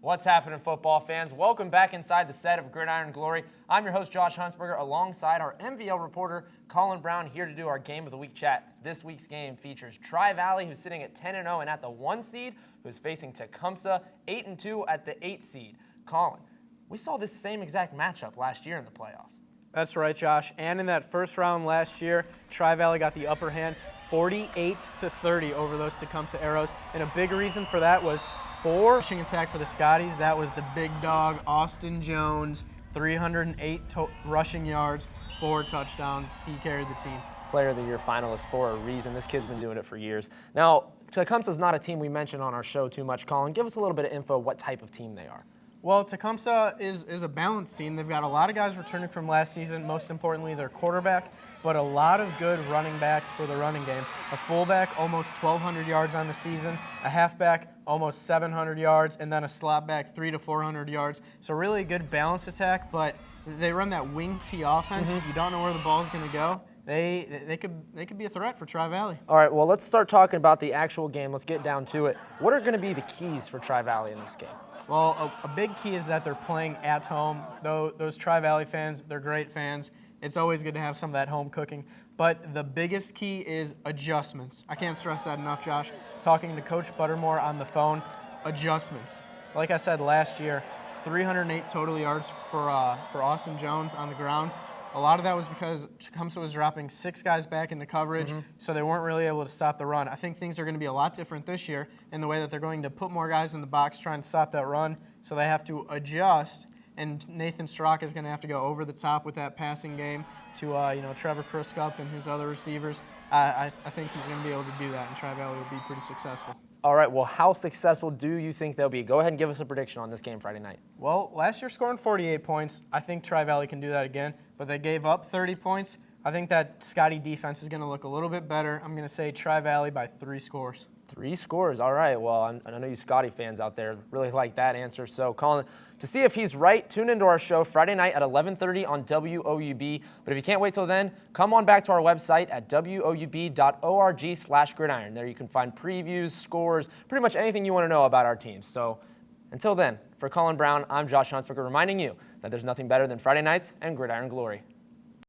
What's happening, football fans? Welcome back inside the set of Gridiron Glory. I'm your host, Jaush Huntsberger, alongside our MVL reporter, Colin Brown, here to do our Game of the Week chat. This week's game features Tri-Valley, who's sitting at 10-0 and at the 1 seed, who's facing Tecumseh, 8-2 at the 8 seed. Colin, we saw this same exact matchup last year in the playoffs. That's right, Josh. And in that first round last year, Tri-Valley got the upper hand, 48-30 over those Tecumseh Arrows. And a big reason for that was 4 rushing and sack for the Scotties. That was the big dog, Austin Jones, 308 rushing yards, 4 touchdowns. He carried the team. Player of the Year finalist for a reason. This kid's been doing it for years. Now, Tecumseh's not a team we mention on our show too much. Colin, give us a little bit of info what type of team they are. Well, Tecumseh is a balanced team. They've got a lot of guys returning from last season, most importantly their quarterback, but a lot of good running backs for the running game. A fullback, almost 1,200 yards on the season, a halfback, almost 700 yards, and then a slot back, 300 to 400 yards. So really a good balanced attack, but they run that wing T offense. You don't know where the ball's going to go. They could be a threat for Tri-Valley. All right, well, let's start talking about the actual game. Let's get down to it. What are going to be the keys for Tri-Valley in this game? Well, a big key is that they're playing at home. Those Tri-Valley fans, they're great fans. It's always good to have some of that home cooking. But the biggest key is adjustments. I can't stress that enough, Josh. Talking to Coach Buttermore on the phone, adjustments. Like I said last year, 308 total yards for Austin Jones on the ground. A lot of that was because Tecumseh was dropping 6 guys back into coverage, so they weren't really able to stop the run. I think things are going to be a lot different this year in the way that they're going to put more guys in the box trying to stop that run, so they have to adjust, and Nathan Strzok is going to have to go over the top with that passing game to Trevor Kruskup and his other receivers. I think he's going to be able to do that, and Tri-Valley will be pretty successful. All right, well, how successful do you think they'll be? Go ahead and give us a prediction on this game Friday night. Well, last year scoring 48 points. I think Tri-Valley can do that again, but they gave up 30 points. I think that Scotty defense is going to look a little bit better. I'm going to say Tri-Valley by 3 scores. 3 scores, all right. Well, I know you Scotty fans out there really like that answer. So, Colin, to see if he's right, tune into our show Friday night at 11:30 on WOUB. But if you can't wait till then, come on back to our website at woub.org/gridiron. There you can find previews, scores, pretty much anything you want to know about our teams. So, until then, for Colin Brown, I'm Jaush Huntsberger, reminding you that there's nothing better than Friday nights and Gridiron Glory.